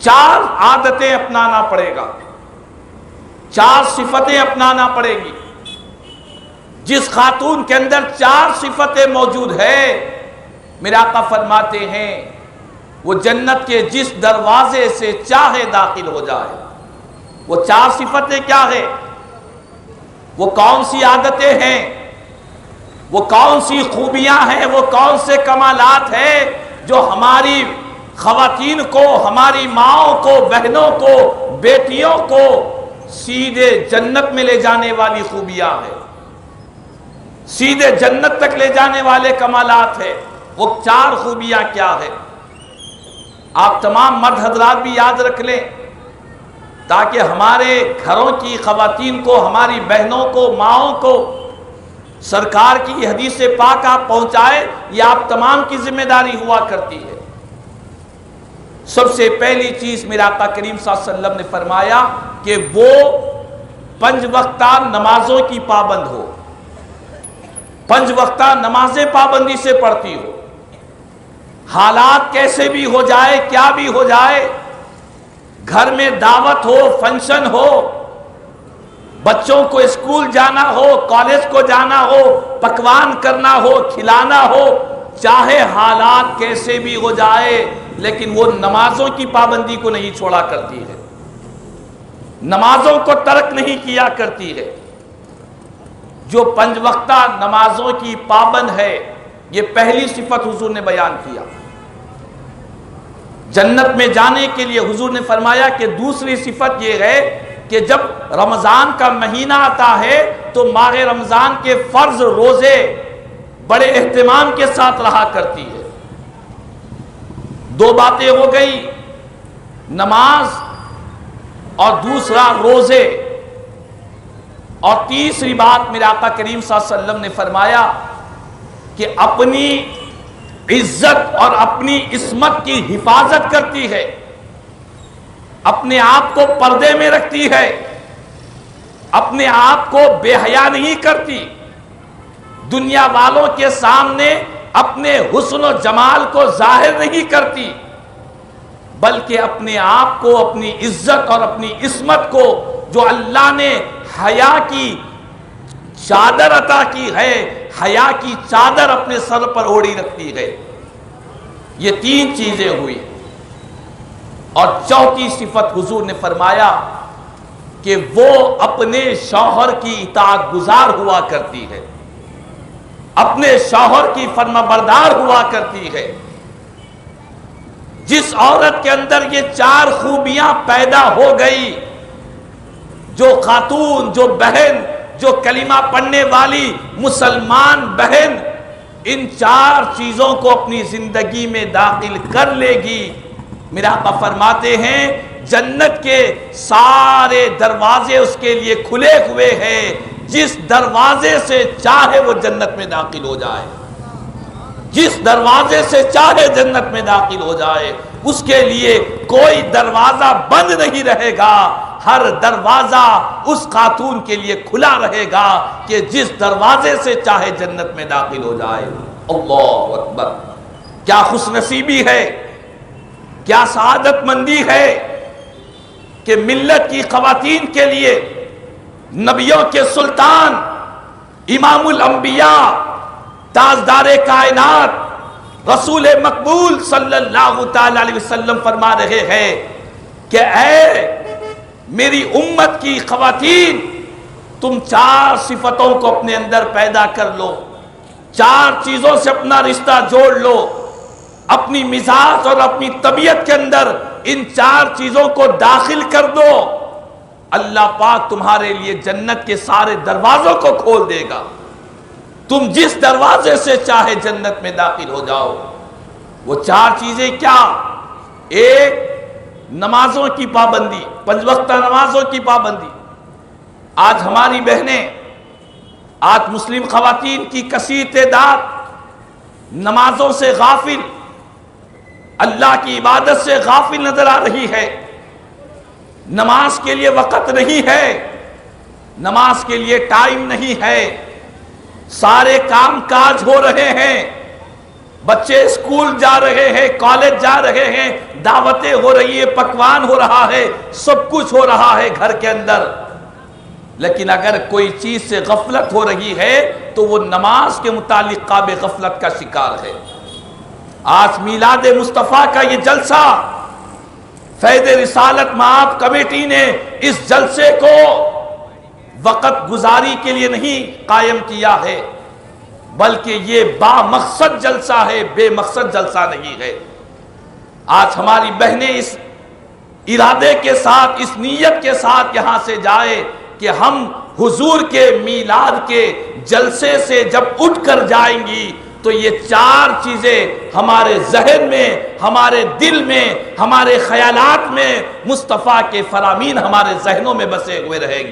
4 عادتیں اپنانا پڑے گا، 4 صفتیں اپنانا پڑے گی۔ جس خاتون کے اندر 4 صفتیں موجود ہے، میرے آقا فرماتے ہیں وہ جنت کے جس دروازے سے چاہے داخل ہو جائے۔ وہ 4 صفتیں کیا ہے؟ وہ کون سی عادتیں ہیں؟ وہ کون سی خوبیاں ہیں؟ وہ کون سے کمالات ہیں جو ہماری خواتین کو، ہماری ماؤں کو، بہنوں کو، بیٹیوں کو سیدھے جنت میں لے جانے والی خوبیاں ہیں، سیدھے جنت تک لے جانے والے کمالات ہیں؟ وہ 4 خوبیاں کیا ہے؟ آپ تمام مرد حضرات بھی یاد رکھ لیں تاکہ ہمارے گھروں کی خواتین کو، ہماری بہنوں کو، ماؤں کو سرکار کی حدیث پاک آپ پہنچائے، یہ آپ تمام کی ذمہ داری ہوا کرتی ہے۔ سب سے پہلی چیز میرے آقا کریم صلی اللہ علیہ وسلم نے فرمایا کہ وہ 5 وقتہ نمازوں کی پابند ہو، 5 وقتہ نمازیں پابندی سے پڑھتی ہو، حالات کیسے بھی ہو جائے، کیا بھی ہو جائے، گھر میں دعوت ہو، فنکشن ہو، بچوں کو اسکول جانا ہو، کالج کو جانا ہو، پکوان کرنا ہو، کھلانا ہو، چاہے حالات کیسے بھی ہو جائے، لیکن وہ نمازوں کی پابندی کو نہیں چھوڑا کرتی ہے، نمازوں کو ترک نہیں کیا کرتی ہے۔ جو 5 وقتہ نمازوں کی پابند ہے، یہ پہلی صفت حضور نے بیان کیا۔ جنت میں جانے کے لیے حضور نے فرمایا کہ دوسری صفت یہ ہے کہ جب رمضان کا مہینہ آتا ہے تو ماہ رمضان کے فرض روزے بڑے اہتمام کے ساتھ رہا کرتی ہے۔ 2 باتیں ہو گئی، نماز اور دوسرا روزے، اور تیسری بات میرے آقا کریم صلی اللہ علیہ وسلم نے فرمایا کہ اپنی عزت اور اپنی عصمت کی حفاظت کرتی ہے، اپنے آپ کو پردے میں رکھتی ہے، اپنے آپ کو بے حیا نہیں کرتی، دنیا والوں کے سامنے اپنے حسن و جمال کو ظاہر نہیں کرتی، بلکہ اپنے آپ کو، اپنی عزت اور اپنی عصمت کو جو اللہ نے حیا کی چادر عطا کی ہے، حیا کی چادر اپنے سر پر اوڑھی رکھتی ہے۔ یہ 3 چیزیں ہوئی، اور چوتھی صفت حضور نے فرمایا کہ وہ اپنے شوہر کی اطاعت گزار ہوا کرتی ہے، اپنے شوہر کی فرما بردار ہوا کرتی ہے۔ جس عورت کے اندر یہ 4 خوبیاں پیدا ہو گئی، جو خاتون، جو بہن، جو کلمہ پڑھنے والی مسلمان بہن ان 4 چیزوں کو اپنی زندگی میں داخل کر لے گی، میرا آقا فرماتے ہیں جنت کے سارے دروازے اس کے لیے کھلے ہوئے ہیں، جس دروازے سے چاہے وہ جنت میں داخل ہو جائے، جس دروازے سے چاہے جنت میں داخل ہو جائے، اس کے لیے کوئی دروازہ بند نہیں رہے گا، ہر دروازہ اس خاتون کے لیے کھلا رہے گا کہ جس دروازے سے چاہے جنت میں داخل ہو جائے۔ اللہ اکبر! کیا خوش نصیبی ہے، کیا سعادت مندی ہے کہ ملت کی خواتین کے لیے نبیوں کے سلطان، امام الانبیاء، تاجدار کائنات، رسول مقبول صلی اللہ تعالی علیہ وسلم فرما رہے ہیں کہ اے میری امت کی خواتین، تم 4 صفتوں کو اپنے اندر پیدا کر لو، 4 چیزوں سے اپنا رشتہ جوڑ لو، اپنی مزاج اور اپنی طبیعت کے اندر ان 4 چیزوں کو داخل کر دو، اللہ پاک تمہارے لیے جنت کے سارے دروازوں کو کھول دے گا، تم جس دروازے سے چاہے جنت میں داخل ہو جاؤ۔ وہ 4 چیزیں کیا؟ 1 نمازوں کی پابندی، 5 وقتہ نمازوں کی پابندی۔ آج ہماری بہنیں، آج مسلم خواتین کی کثیر تعداد نمازوں سے غافل، اللہ کی عبادت سے غافل نظر آ رہی ہے، نماز کے لیے وقت نہیں ہے، نماز کے لیے ٹائم نہیں ہے، سارے کام کاج ہو رہے ہیں، بچے اسکول جا رہے ہیں، کالج جا رہے ہیں، دعوتیں ہو رہی ہے، پکوان ہو رہا ہے، سب کچھ ہو رہا ہے گھر کے اندر، لیکن اگر کوئی چیز سے غفلت ہو رہی ہے تو وہ نماز کے متعلق قابل غفلت کا شکار ہے۔ آج میلاد مصطفیٰ کا یہ جلسہ فیض رسالت مآب کمیٹی نے اس جلسے کو وقت گزاری کے لیے نہیں قائم کیا ہے، بلکہ یہ با مقصد جلسہ ہے، بے مقصد جلسہ نہیں ہے۔ آج ہماری بہنیں اس ارادے کے ساتھ، اس نیت کے ساتھ یہاں سے جائے کہ ہم حضور کے میلاد کے جلسے سے جب اٹھ کر جائیں گی تو یہ چار چیزیں ہمارے ذہن میں، ہمارے دل میں، ہمارے خیالات میں مصطفیٰ کے فرامین ہمارے ذہنوں میں بسے ہوئے رہیں گے۔